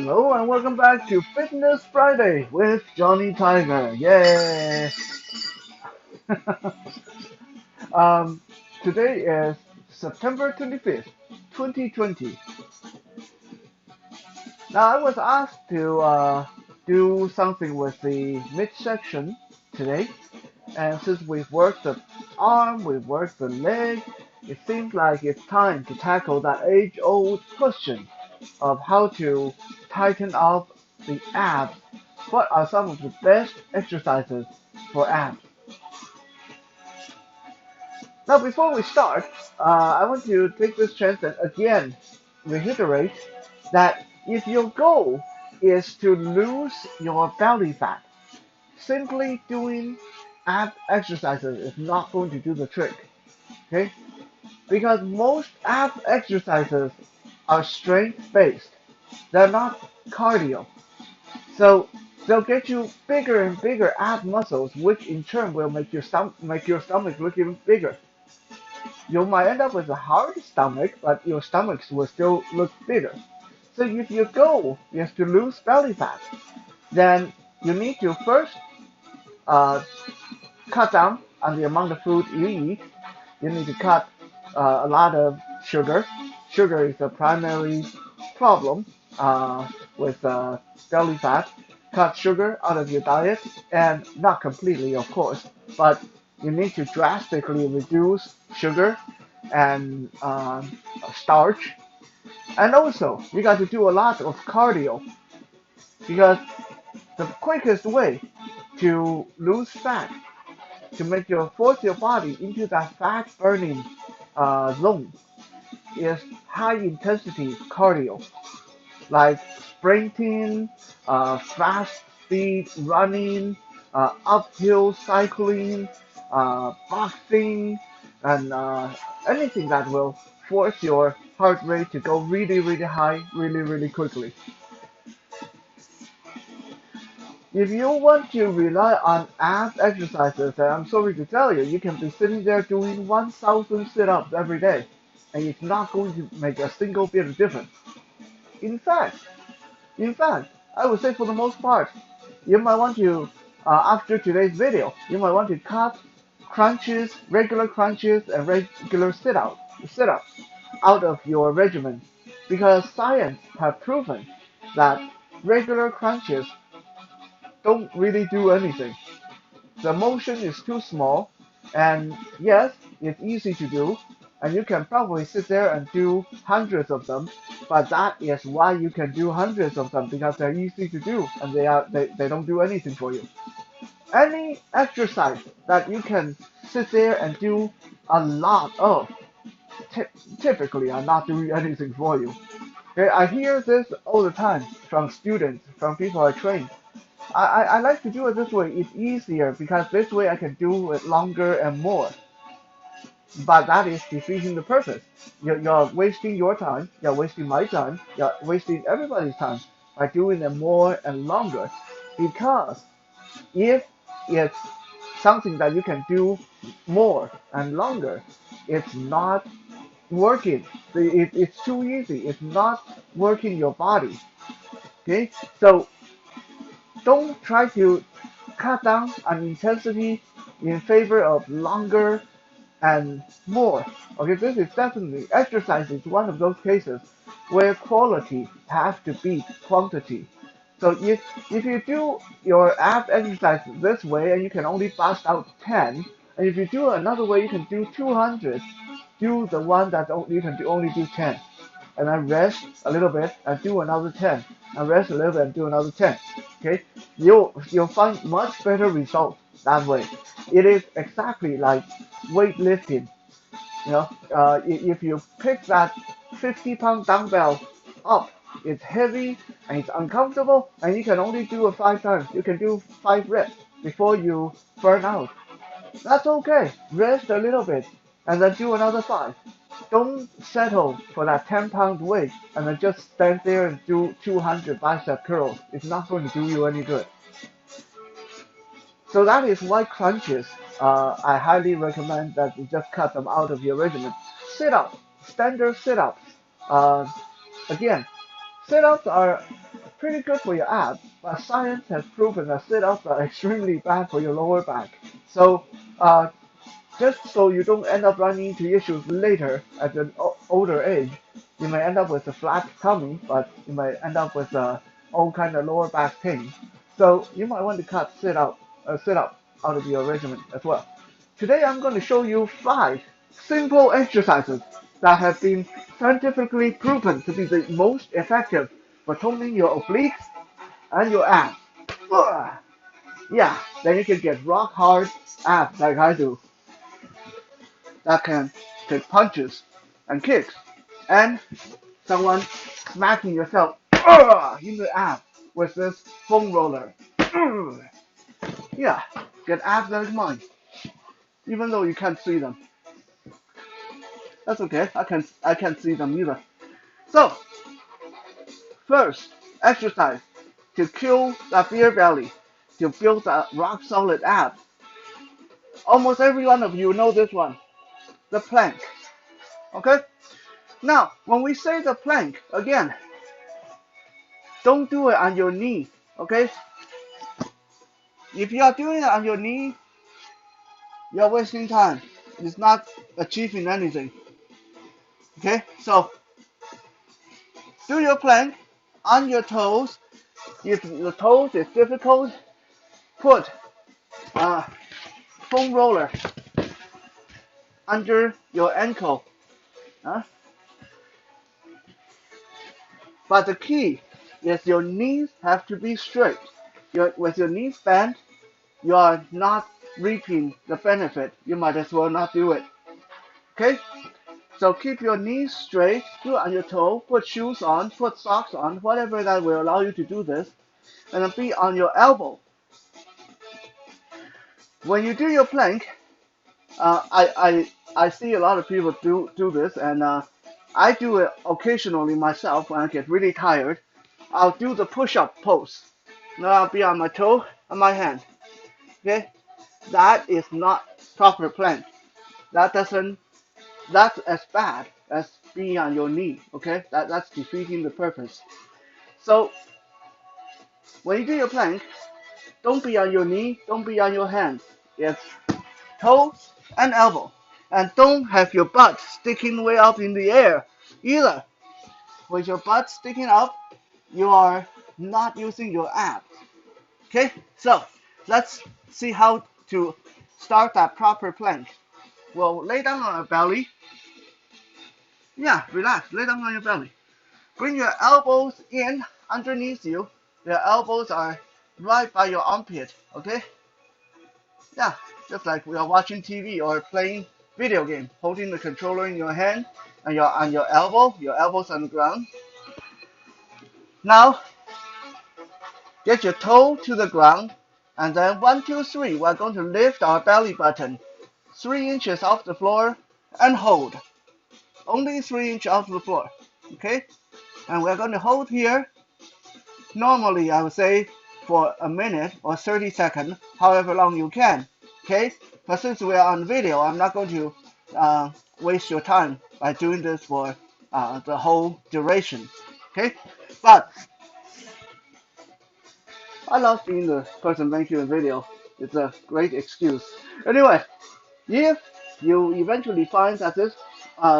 Hello and welcome back to Fitness Friday with Johnny Tiger. Yay! um, Today is September 25th, 2020. Now I was asked to do something with the midsection today, and since we've worked the arm, we've worked the leg, it seems like it's time to tackle that age-old question of how to tighten up the abs. What are some of the best exercises for abs? Now, before we start, I want to take this chance and again reiterate that if your goal is to lose your belly fat, simply doing ab exercises is not going to do the trick. Okay? Because most ab exercises are strength based, they're not cardio. So they'll get you bigger and bigger ab muscles, which in turn will make your stomach look even bigger. You might end up with a hard stomach, but your stomachs will still look bigger. So if your goal is to lose belly fat, then you need to first uh, cut down on the amount of food you eat. You need to cut a lot of sugar. Sugar is a primary problem with belly fat. Cut sugar out of your diet, and not completely, of course, but you need to drastically reduce sugar and starch. And also, you got to do a lot of cardio because the quickest way to lose fat, to make your force your body into that fat burning zone, is high intensity cardio, like sprinting, fast speed running, uphill cycling, boxing, and anything that will force your heart rate to go really, really high, really, really quickly. If you want to rely on ab exercises, then I'm sorry to tell you, you can be sitting there doing 1,000 sit-ups every day, and it's not going to make a single bit of difference. In fact, In fact, I would say for the most part, you might want to, after today's video, you might want to cut crunches, regular crunches, and regular sit-ups out of your regimen, because science have proven that regular crunches don't really do anything. The motion is too small, and yes, it's easy to do, and you can probably sit there and do hundreds of them, but that is why you can do hundreds of them because they're easy to do and they don't do anything for you. Any exercise that you can sit there and do a lot of typically are not doing anything for you. Okay, I hear this all the time from students, from people I train. I like to do it this way. It's easier because this way I can do it longer and more. But that is defeating the purpose. You're wasting your time, you're wasting my time, you're wasting everybody's time by doing it more and longer. Because if it's something that you can do more and longer, it's not working. It's too easy. It's not working your body. Okay, so don't try to cut down on intensity in favor of longer and more. Okay, this is definitely exercise is one of those cases where quality has to beat quantity. So if you do your ab exercise this way and you can only bust out 10, and if you do another way you can do 200, do the one that you can only do 10, and then rest a little bit and do another 10, and rest a little bit and do another 10. Okay, you'll find much better results that way. It is exactly like weightlifting. You know, if you pick that 50-pound dumbbell up, it's heavy and it's uncomfortable, and you can only do it 5 times. You can do 5 reps before you burn out. That's okay. Rest a little bit and then do another 5. Don't settle for that 10-pound weight and then just stand there and do 200 bicep curls. It's not going to do you any good. So that is why crunches, I highly recommend that you just cut them out of your regimen. Sit-ups, standard sit-ups. Uh, Again, sit-ups are pretty good for your abs, but science has proven that sit-ups are extremely bad for your lower back. So, uh, just so you don't end up running into issues later at an older age, you may end up with a flat tummy, but you may end up with all kind of lower back pain. So you might want to cut sit-up out of your regimen as well. Today I'm going to show you 5 simple exercises that have been scientifically proven to be the most effective for toning your obliques and your abs. Ugh. Yeah, then you can get rock hard abs like I do that can take punches and kicks and someone smacking yourself in the abs with this foam roller. Yeah, get abs like mine, even though you can't see them. That's okay. I can't see them either. So first, exercise to kill that beer belly, to build that rock solid abs. Almost every one of you know this one, the plank. Okay. Now, when we say the plank, again, don't do it on your knee. Okay. If you are doing it on your knee, you're wasting time. It's not achieving anything. Okay. So do your plank on your toes. If the toes is difficult, put a foam roller under your ankle. Huh? But the key is your knees have to be straight. With your knees bent, you are not reaping the benefit. You might as well not do it. Okay? So keep your knees straight, do it on your toe, put shoes on, put socks on, whatever that will allow you to do this, and then be on your elbow. When you do your plank, I see a lot of people do this, and I do it occasionally myself when I get really tired. I'll do the push-up pose. Now I'll be on my toe and my hand. Okay, that is not proper plank. That doesn't. That's as bad as being on your knee. Okay, that's defeating the purpose. So when you do your plank, don't be on your knee, don't be on your hands. It's toe and elbow. And don't have your butt sticking way up in the air either. With your butt sticking up, you are not using your abs. Okay, so let's see how to start that proper plank. Well, lay down on your belly. Yeah, relax, lay down on your belly. Bring your elbows in underneath you. Your elbows are right by your armpit, okay? Yeah, just like we are watching TV or playing video game, holding the controller in your hand and you're on your elbows on the ground. Now, get your toe to the ground, and then 1, 2, 3, we're going to lift our belly button 3 inches off the floor and hold. Only 3 inches off the floor, okay? And we're going to hold here. Normally, I would say for a minute or 30 seconds, however long you can, okay? But since we are on video, I'm not going to waste your time by doing this for the whole duration, okay? But I love being the person making the video. It's a great excuse. Anyway, if you eventually find that this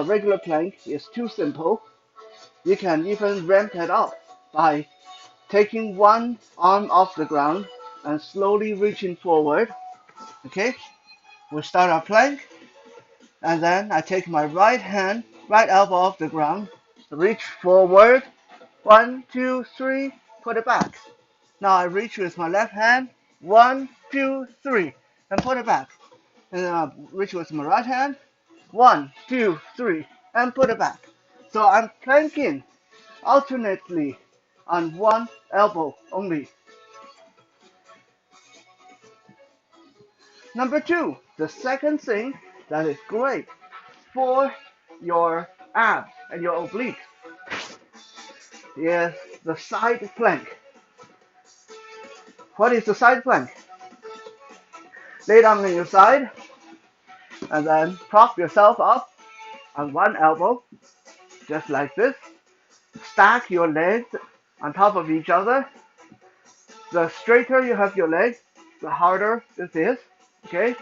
regular plank is too simple, you can even ramp it up by taking one arm off the ground and slowly reaching forward. Okay, we start our plank, and then I take my right elbow off the ground, reach forward, 1, 2, 3, put it back. Now I reach with my left hand, 1, 2, 3, and put it back. And then I reach with my right hand, 1, 2, 3, and put it back. So I'm planking alternately on one elbow only. Number 2, the second thing that is great for your abs and your obliques is the side plank. What is the side plank? Lay down on your side and then prop yourself up on one elbow, just like this. Stack your legs on top of each other. The straighter you have your leg, the harder this is. Okay?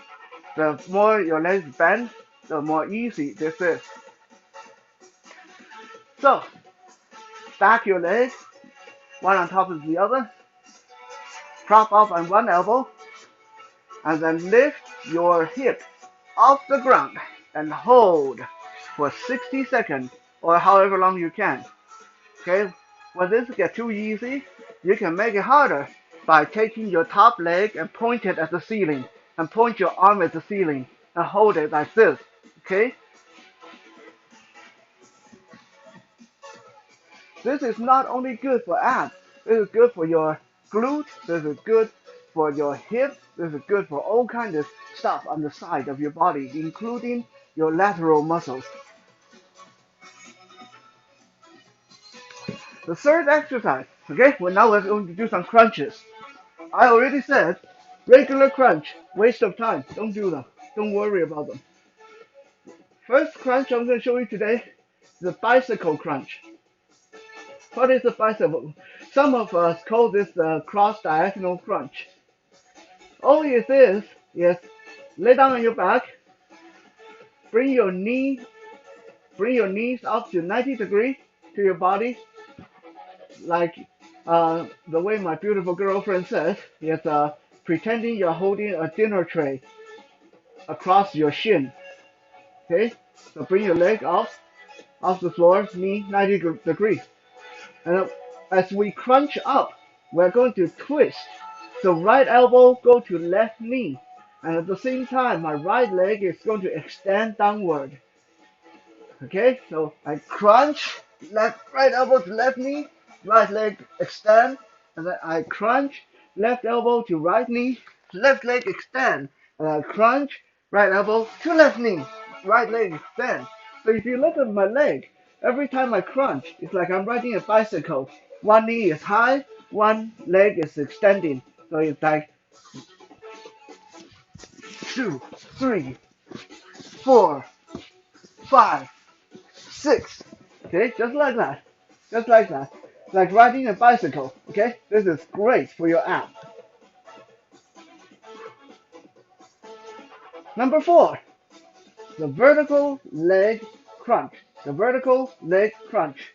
The more your legs bend, the more easy this is. So, stack your legs, one on top of the other, prop up on one elbow, and then lift your hip off the ground and hold for 60 seconds or however long you can. Okay, when this gets too easy, you can make it harder by taking your top leg and point it at the ceiling and point your arm at the ceiling and hold it like this. Okay, this is not only good for abs, this is good for your glutes, this is good for your hips, this is good for all kinds of stuff on the side of your body, including your lateral muscles. The third exercise, okay, well now we're going to do some crunches. I already said, regular crunch, waste of time, don't do them, don't worry about them. First crunch I'm going to show you today is the bicycle crunch. What is a bicycle? Some of us call this the cross-diagonal crunch. All it is lay down on your back, bring your knees up to 90 degrees to your body, like the way my beautiful girlfriend says, pretending you're holding a dinner tray across your shin. Okay, so bring your leg off the floor, knee 90 degrees. And as we crunch up, we're going to twist. So right elbow go to left knee. And at the same time, my right leg is going to extend downward. Okay, so I crunch, right elbow to left knee, right leg extend, and then I crunch, left elbow to right knee, left leg extend, and I crunch, right elbow to left knee, right leg extend. So if you look at my leg, every time I crunch, it's like I'm riding a bicycle. One knee is high, one leg is extending. So it's like 2, 3, 4, 5, 6. Okay, just like that. Just like that. Like riding a bicycle. Okay, this is great for your abs. Number 4, the vertical leg crunch. The vertical leg crunch.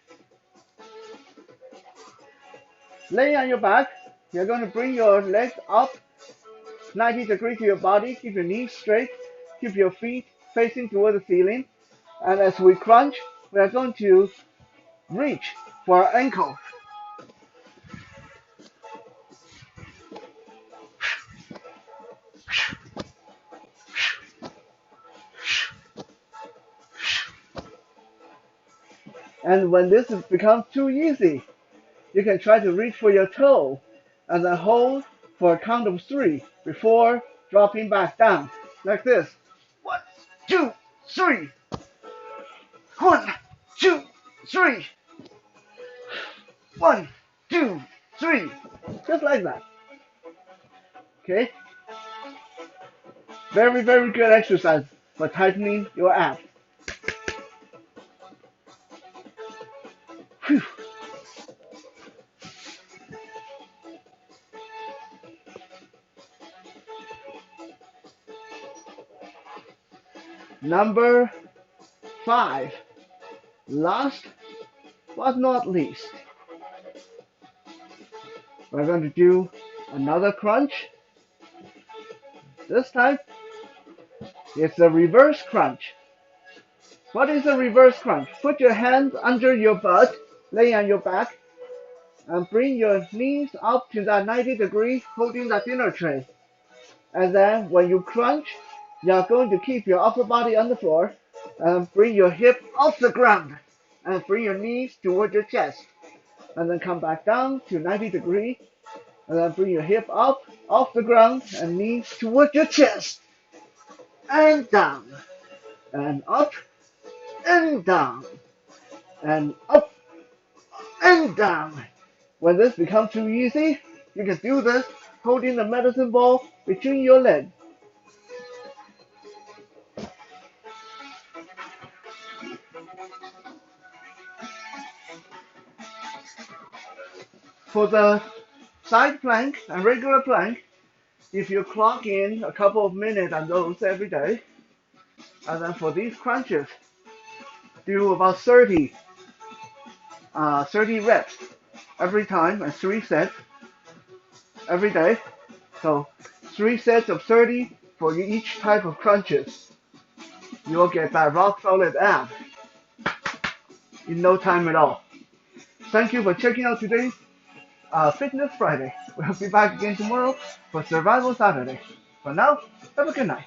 Lay on your back. You're going to bring your legs up 90 degrees to your body. Keep your knees straight. Keep your feet facing toward the ceiling. And as we crunch, we are going to reach for our ankle. And when this becomes too easy, you can try to reach for your toe and then hold for a count of 3 before dropping back down. Like this. 1, 2, 3. 1, 2, 3. 1, 2, 3. Just like that. Okay? Very, very good exercise for tightening your abs. Whew. Number 5. Last but not least, we're going to do another crunch. This time, it's a reverse crunch. What is a reverse crunch? Put your hands under your butt, lay on your back, and bring your knees up to that 90 degree, holding that dinner tray. And then when you crunch, you're going to keep your upper body on the floor and bring your hip off the ground and bring your knees toward your chest. And then come back down to 90 degree and then bring your hip up off the ground and knees toward your chest. And down and up and down and up and down. When this becomes too easy, you can do this holding the medicine ball between your legs. For the side plank and regular plank, if you clock in a couple of minutes on those every day, and then for these crunches, do about 30 reps every time and 3 sets every day. So 3 sets of 30 for each type of crunches. You'll get that rock solid ab in no time at all. Thank you for checking out today's Fitness Friday. We'll be back again tomorrow for Survival Saturday. For now, have a good night.